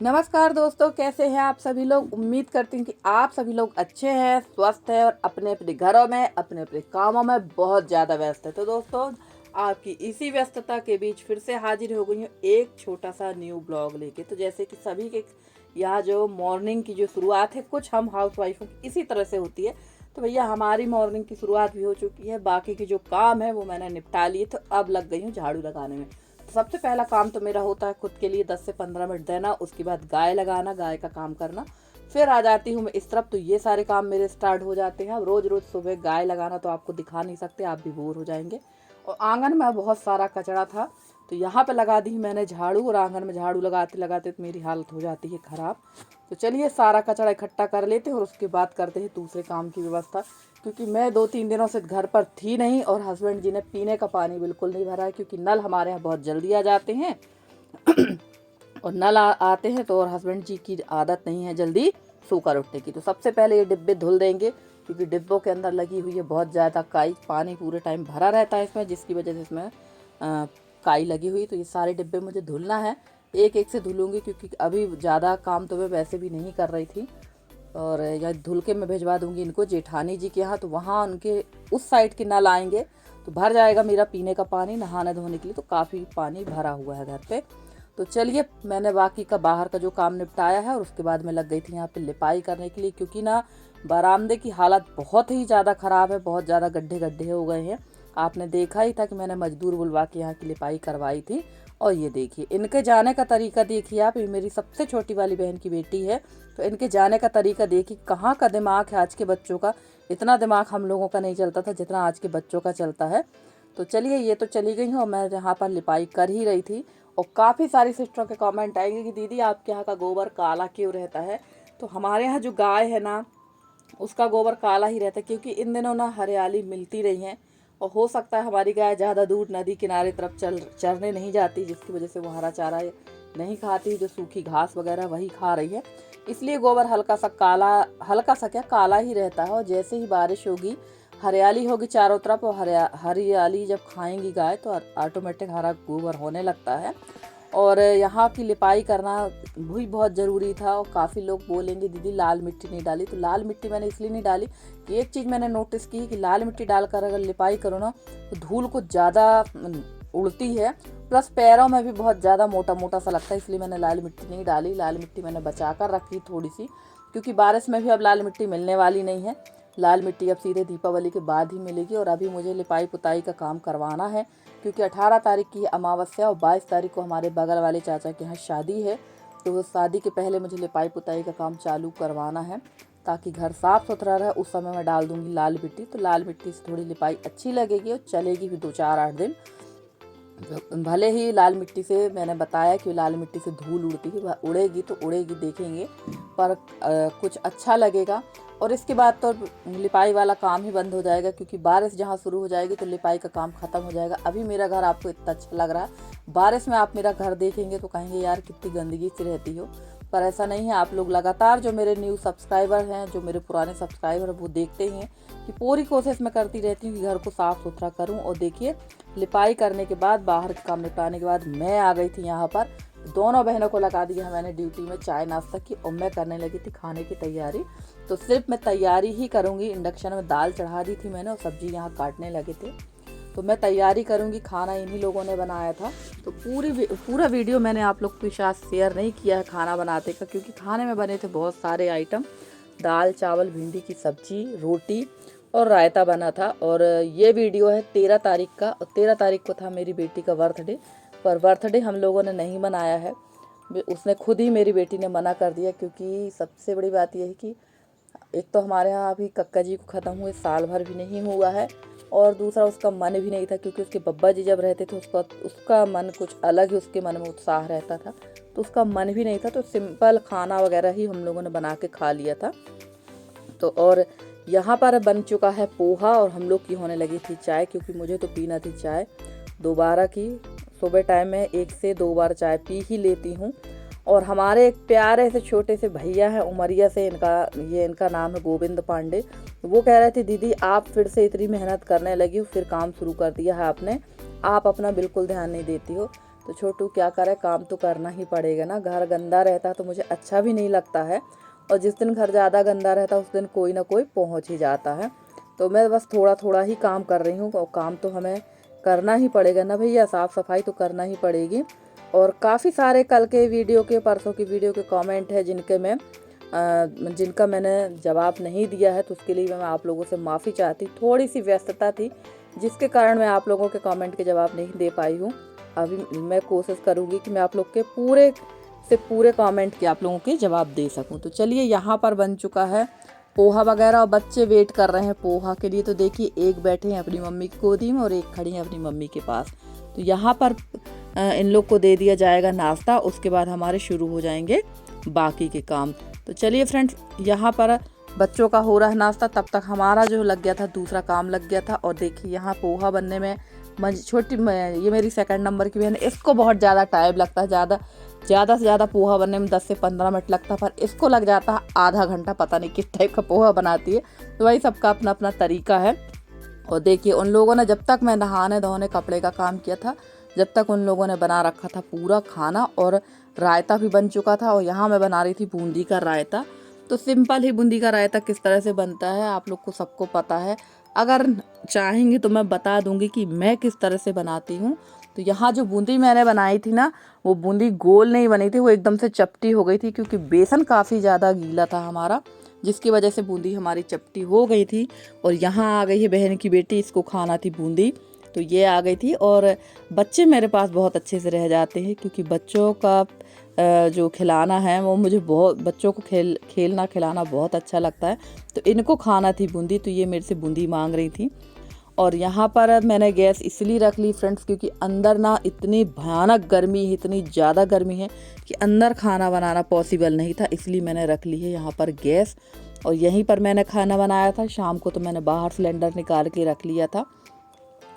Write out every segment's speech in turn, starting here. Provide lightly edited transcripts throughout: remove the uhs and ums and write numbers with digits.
नमस्कार दोस्तों, कैसे हैं आप सभी लोग। उम्मीद करती हूँ कि आप सभी लोग अच्छे हैं, स्वस्थ हैं और अपने अपने घरों में अपने अपने कामों में बहुत ज़्यादा व्यस्त है। तो दोस्तों, आपकी इसी व्यस्तता के बीच फिर से हाजिर हो गई हूँ एक छोटा सा न्यू ब्लॉग लेके। तो जैसे कि सभी के यहाँ जो मॉर्निंग की जो शुरुआत है कुछ हम हाउस वाइफों की इसी तरह से होती है। तो भैया हमारी मॉर्निंग की शुरुआत भी हो चुकी है, बाकी की जो काम है वो मैंने निपटा लिए। तो अब लग गई हूँ झाड़ू लगाने में। सबसे पहला काम तो मेरा होता है खुद के लिए 10 से 15 मिनट देना, उसके बाद गाय लगाना, गाय का काम करना, फिर आ जाती हूँ मैं इस तरफ। तो ये सारे काम मेरे स्टार्ट हो जाते हैं। अब रोज रोज सुबह गाय लगाना तो आपको दिखा नहीं सकते, आप भी बोर हो जाएंगे। और आंगन में बहुत सारा कचरा था तो यहाँ पे लगा दी मैंने झाड़ू, और आंगन में झाड़ू लगाते लगाते तो मेरी हालत हो जाती है ख़राब। तो चलिए सारा कचरा इकट्ठा कर लेते हैं और उसके बाद करते हैं दूसरे काम की व्यवस्था। क्योंकि मैं 2-3 दिनों से घर पर थी नहीं और हस्बैंड जी ने पीने का पानी बिल्कुल नहीं भरा है, क्योंकि नल हमारे यहाँ बहुत जल्दी आ जाते हैं। और नल आते हैं तो और हस्बैंड जी की आदत नहीं है जल्दी सोकर उठने की। तो सबसे पहले ये डिब्बे धुल देंगे, क्योंकि डिब्बों के अंदर लगी हुई है बहुत ज़्यादा काई। पानी पूरे टाइम भरा रहता है इसमें, जिसकी वजह से इसमें काई लगी हुई। तो ये सारे डिब्बे मुझे धुलना है, एक एक से धुलूंगी, क्योंकि अभी ज़्यादा काम तो मैं वैसे भी नहीं कर रही थी। और या धुल के मैं भिजवा दूंगी इनको जेठानी जी के यहाँ। तो वहाँ उनके उस साइड के नल आएंगे तो भर जाएगा मेरा पीने का पानी नहाने धोने के लिए। तो काफ़ी पानी भरा हुआ है घर पे। तो चलिए मैंने बाकी का बाहर का जो काम निपटाया है और उसके बाद मैं लग गई थी यहाँ पे लिपाई करने के लिए, क्योंकि ना बरामदे की हालत बहुत ही ज़्यादा ख़राब है, बहुत ज़्यादा गड्ढे गड्ढे हो गए हैं। आपने देखा ही था कि मैंने मजदूर बुलवा के यहाँ की लिपाई करवाई थी। और ये देखिए इनके जाने का तरीका देखिए आप। ये मेरी सबसे छोटी वाली बहन की बेटी है, तो इनके जाने का तरीका देखिए। कहाँ का दिमाग है आज के बच्चों का। इतना दिमाग हम लोगों का नहीं चलता था जितना आज के बच्चों का चलता है। तो चलिए ये तो चली गई हूँ और मैं यहाँ पर लिपाई कर ही रही थी। और काफ़ी सारी सिस्टरों के कमेंट आएंगे कि दीदी आपके यहाँ का गोबर काला क्यों रहता है। तो हमारे यहाँ जो गाय है ना उसका गोबर काला ही रहता है, क्योंकि इन दिनों ना हरियाली मिलती रही है। और हो सकता है हमारी गाय ज़्यादा दूर नदी किनारे तरफ चरने नहीं जाती, जिसकी वजह से वो हरा चारा नहीं खाती, जो सूखी घास वगैरह वही खा रही है। इसलिए गोबर हल्का सा काला, हल्का सा क्या काला ही रहता है। और जैसे ही बारिश होगी, हरियाली होगी चारों तरफ, और हरियाली जब खाएंगी गाय तो ऑटोमेटिक हरा गोबर होने लगता है। और यहाँ की लिपाई करना भी बहुत ज़रूरी था। और काफ़ी लोग बोलेंगे दीदी लाल मिट्टी नहीं डाली। तो लाल मिट्टी मैंने इसलिए नहीं डाली कि एक चीज़ मैंने नोटिस की कि लाल मिट्टी डालकर अगर लिपाई करो ना तो धूल कुछ ज़्यादा उड़ती है, प्लस पैरों में भी बहुत ज़्यादा मोटा मोटा सा लगता है। इसलिए मैंने लाल मिट्टी नहीं डाली। लाल मिट्टी मैंने बचा कर रखी थोड़ी सी, क्योंकि बारिश में भी अब लाल मिट्टी मिलने वाली नहीं है। लाल मिट्टी अब सीधे दीपावली के बाद ही मिलेगी। और अभी मुझे लिपाई पुताई का काम करवाना है, क्योंकि 18 तारीख की अमावस्या और 22 तारीख को हमारे बगल वाले चाचा के यहाँ शादी है। तो शादी के पहले मुझे लिपाई पुताई का काम चालू करवाना है, ताकि घर साफ़ सुथरा रहे। उस समय मैं डाल दूँगी लाल मिट्टी, तो लाल मिट्टी से थोड़ी लिपाई अच्छी लगेगी और चलेगी भी 2-4-8 दिन। भले ही लाल मिट्टी से मैंने बताया कि लाल मिट्टी से धूल उड़ती है, वह उड़ेगी तो उड़ेगी, देखेंगे, पर कुछ अच्छा लगेगा। और इसके बाद तो लिपाई वाला काम ही बंद हो जाएगा, क्योंकि बारिश जहाँ शुरू हो जाएगी तो लिपाई का काम ख़त्म हो जाएगा। अभी मेरा घर आपको इतना अच्छा लग रहा है, बारिश में आप मेरा घर देखेंगे तो कहेंगे यार कितनी गंदगी सी रहती हो। पर ऐसा नहीं है। आप लोग लगातार जो मेरे न्यू सब्सक्राइबर हैं, जो मेरे पुराने सब्सक्राइबर हैं, वो देखते ही हैं कि पूरी कोशिश मैं करती रहती हूँ कि घर को साफ़ सुथरा करूँ। और देखिए लिपाई करने के बाद, बाहर का काम निपटाने के बाद मैं आ गई थी यहाँ पर। दोनों बहनों को लगा दिया मैंने ड्यूटी में चाय नाश्ता की, और मैं करने लगी थी खाने की तैयारी। तो सिर्फ मैं तैयारी ही करूँगी। इंडक्शन में दाल चढ़ा दी थी मैंने और सब्जी यहाँ काटने लगे थे। तो मैं तैयारी करूँगी। खाना इन्हीं लोगों ने बनाया था। तो पूरा वीडियो मैंने आप लोग के साथ शेयर नहीं किया है खाना बनाते का, क्योंकि खाने में बने थे बहुत सारे आइटम। दाल चावल, भिंडी की सब्जी, रोटी और रायता बना था। और ये वीडियो है 13 तारीख का, और 13 तारीख को था मेरी बेटी का बर्थडे। पर बर्थडे हम लोगों ने नहीं मनाया है, उसने खुद ही, मेरी बेटी ने मना कर दिया। क्योंकि सबसे बड़ी बात यह है कि एक तो हमारे यहाँ अभी कक्का जी को ख़त्म हुए साल भर भी नहीं हुआ है, और दूसरा उसका मन भी नहीं था, क्योंकि उसके बब्बा जी जब रहते थे उसका मन कुछ अलग ही, उसके मन में उत्साह रहता था। तो उसका मन भी नहीं था, तो सिंपल खाना वगैरह ही हम लोगों ने बना के खा लिया था। तो और यहाँ पर बन चुका है पोहा, और हम लोग की होने लगी थी चाय, क्योंकि मुझे तो पीना थी चाय दोबारा की। सुबह टाइम में 1 से 2 बार चाय पी ही लेती हूँ। और हमारे एक प्यारे से छोटे से भैया हैं उमरिया से, इनका नाम है गोविंद पांडे। वो कह रहे थे दीदी आप फिर से इतनी मेहनत करने लगी हो, फिर काम शुरू कर दिया है आपने, आप अपना बिल्कुल ध्यान नहीं देती हो। तो छोटू क्या करे, काम तो करना ही पड़ेगा ना। घर गंदा रहता तो मुझे अच्छा भी नहीं लगता है, और जिस दिन घर ज़्यादा गंदा रहता उस दिन कोई ना कोई पहुंच ही जाता है। तो मैं बस थोड़ा थोड़ा ही काम कर रही हूँ, और काम तो हमें करना ही पड़ेगा ना भैया, साफ़ सफाई तो करना ही पड़ेगी। और काफ़ी सारे कल के वीडियो के, परसों की वीडियो के कमेंट है जिनका मैंने जवाब नहीं दिया है, तो उसके लिए मैं आप लोगों से माफ़ी चाहती। थोड़ी सी व्यस्तता थी जिसके कारण मैं आप लोगों के कमेंट के जवाब नहीं दे पाई हूँ। अभी मैं कोशिश करूँगी कि मैं आप लोग के पूरे कमेंट के आप लोगों के जवाब दे सकूँ। तो चलिए, यहाँ पर बन चुका है पोहा वगैरह, और बच्चे वेट कर रहे हैं पोहा के लिए। तो देखिए, एक बैठे हैं अपनी मम्मी की गोदी में और एक खड़ी हैं अपनी मम्मी के पास। तो यहाँ पर इन लोग को दे दिया जाएगा नाश्ता, उसके बाद हमारे शुरू हो जाएंगे बाकी के काम। तो चलिए फ्रेंड्स, यहाँ पर बच्चों का हो रहा है नाश्ता, तब तक हमारा जो लग गया था दूसरा काम लग गया था। और देखिए, यहाँ पोहा बनने में ये मेरी सेकंड नंबर की बहन है, इसको बहुत ज़्यादा टाइम लगता है। ज़्यादा से ज़्यादा पोहा बनने में 10 से 15 मिनट लगता है, पर इसको लग जाता है आधा घंटा। पता नहीं किस टाइप का पोहा बनाती है, तो वही सबका अपना अपना तरीका है। और देखिए, उन लोगों ने, जब तक मैं नहाने धोने कपड़े का काम किया था, जब तक उन लोगों ने बना रखा था पूरा खाना, और रायता भी बन चुका था। और यहाँ मैं बना रही थी बूंदी का रायता। तो सिंपल ही बूंदी का रायता किस तरह से बनता है आप लोग को सबको पता है। अगर चाहेंगे तो मैं बता दूंगी कि मैं किस तरह से बनाती हूँ। तो यहाँ जो बूंदी मैंने बनाई थी ना, वो बूंदी गोल नहीं बनी थी, वो एकदम से चपटी हो गई थी, क्योंकि बेसन काफ़ी ज़्यादा गीला था हमारा, जिसकी वजह से बूंदी हमारी चपटी हो गई थी। और यहाँ आ गई है बहन की बेटी, इसको खाना थी बूंदी, तो ये आ गई थी। और बच्चे मेरे पास बहुत अच्छे से रह जाते हैं, क्योंकि बच्चों का जो खिलाना है वो मुझे बहुत, बच्चों को खेलना खिलाना बहुत अच्छा लगता है। तो इनको खाना थी बूंदी, तो ये मेरे से बूंदी मांग रही थी। और यहाँ पर मैंने गैस इसलिए रख ली फ्रेंड्स, क्योंकि अंदर ना इतनी भयानक गर्मी है, इतनी ज़्यादा गर्मी है कि अंदर खाना बनाना पॉसिबल नहीं था, इसलिए मैंने रख ली है यहाँ पर गैस। और यहीं पर मैंने खाना बनाया था। शाम को तो मैंने बाहर सिलेंडर निकाल के रख लिया था,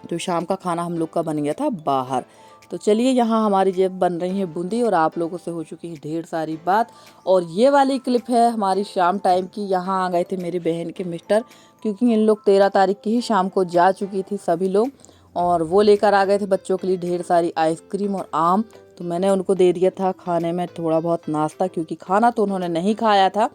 तो शाम का खाना हम लोग का बन गया था बाहर। तो चलिए, यहाँ हमारी जेब बन रही है बूंदी, और आप लोगों से हो चुकी है ढेर सारी बात। और ये वाली क्लिप है हमारी शाम टाइम की। यहाँ आ गए थे मेरी बहन के मिस्टर, क्योंकि इन लोग 13 तारीख की ही शाम को जा चुकी थी सभी लोग, और वो लेकर आ गए थे बच्चों के लिए ढेर सारी आइसक्रीम और आम। तो मैंने उनको दे दिया था खाने में थोड़ा बहुत नाश्ता, क्योंकि खाना तो उन्होंने नहीं खाया था।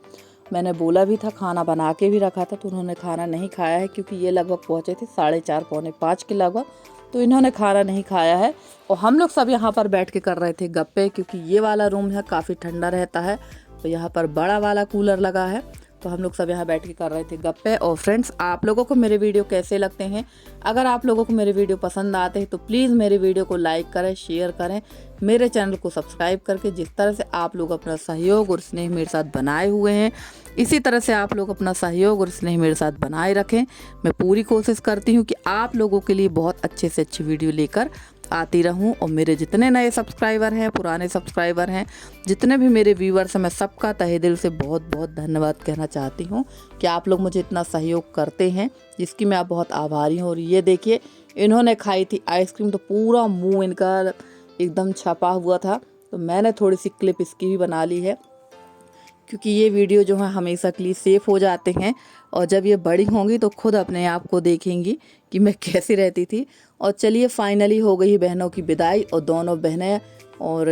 मैंने बोला भी था, खाना बना के भी रखा था, तो उन्होंने खाना नहीं खाया है, क्योंकि ये लगभग पहुँचे थे 4:30 पौने 5 के लगभग, तो इन्होंने खाना नहीं खाया है। और हम लोग सब यहाँ पर बैठ के कर रहे थे गप्पे, क्योंकि ये वाला रूम है काफ़ी ठंडा रहता है, तो यहाँ पर बड़ा वाला कूलर लगा है, तो हम लोग सब यहाँ बैठ के कर रहे थे गप्पे। और फ्रेंड्स, आप लोगों को मेरे वीडियो कैसे लगते हैं? अगर आप लोगों को मेरे वीडियो पसंद आते हैं तो प्लीज़ मेरे वीडियो को लाइक करें, शेयर करें, मेरे चैनल को सब्सक्राइब करके। जिस तरह से आप लोग अपना सहयोग और स्नेह मेरे साथ बनाए हुए हैं, इसी तरह से आप लोग अपना सहयोग और स्नेह मेरे साथ बनाए रखें। मैं पूरी कोशिश करती हूँ कि आप लोगों के लिए बहुत अच्छे से अच्छी वीडियो लेकर आती रहूं। और मेरे जितने नए सब्सक्राइबर हैं, पुराने सब्सक्राइबर हैं, जितने भी मेरे व्यूअर्स हैं, मैं सबका तहे दिल से बहुत बहुत धन्यवाद कहना चाहती हूं कि आप लोग मुझे इतना सहयोग करते हैं, जिसकी मैं आप बहुत आभारी हूं। और ये देखिए, इन्होंने खाई थी आइसक्रीम, तो पूरा मुंह इनका एकदम छपा हुआ था। तो मैंने थोड़ी सी क्लिप इसकी भी बना ली है, क्योंकि ये वीडियो जो है हमेशा के लिए सेफ हो जाते हैं, और जब ये बड़ी होंगी तो खुद अपने आप को देखेंगी कि मैं कैसी रहती थी। और चलिए, फाइनली हो गई बहनों की विदाई, और दोनों बहनें, और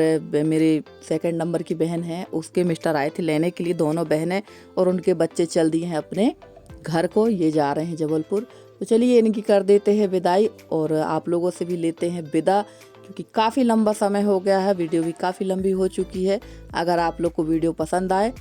मेरे सेकंड नंबर की बहन है, उसके मिस्टर आए थे लेने के लिए, दोनों बहनें और उनके बच्चे चल दिए हैं अपने घर को, ये जा रहे हैं जबलपुर। तो चलिए, इनकी कर देते हैं विदाई, और आप लोगों से भी लेते हैं विदा, क्योंकि काफ़ी लंबा समय हो गया है, वीडियो भी काफ़ी लंबी हो चुकी है। अगर आप लोग को वीडियो पसंद आए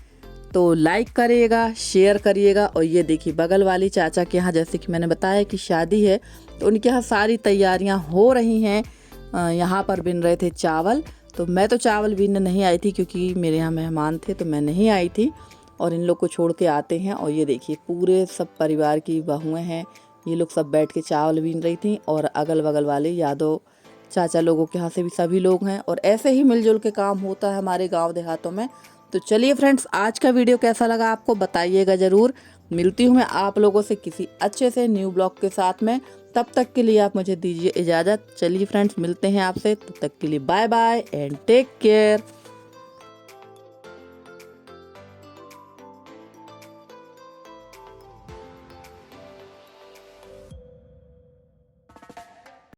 तो लाइक करिएगा, शेयर करिएगा। और ये देखिए, बगल वाली चाचा के यहाँ, जैसे कि मैंने बताया कि शादी है, तो उनके यहाँ सारी तैयारियां हो रही हैं। यहाँ पर बिन रहे थे चावल, तो मैं तो चावल बीनने नहीं आई थी, क्योंकि मेरे यहाँ मेहमान थे, तो मैं नहीं आई थी, और इन लोग को छोड़ के आते हैं। और ये देखिए, पूरे सब परिवार की बहुएँ हैं, ये लोग सब बैठ के चावल बीन रही थी, और अगल बगल वाले यादव चाचा लोगों के यहाँ से भी सभी लोग हैं। और ऐसे ही मिलजुल के काम होता है हमारे गांव देहातों में। तो चलिए फ्रेंड्स, आज का वीडियो कैसा लगा आपको बताइएगा ज़रूर। मिलती हूँ मैं आप लोगों से किसी अच्छे से न्यू ब्लॉग के साथ में। तब तक के लिए आप मुझे दीजिए इजाज़त। चलिए फ्रेंड्स, मिलते हैं आपसे, तब तक के लिए bye bye and take care.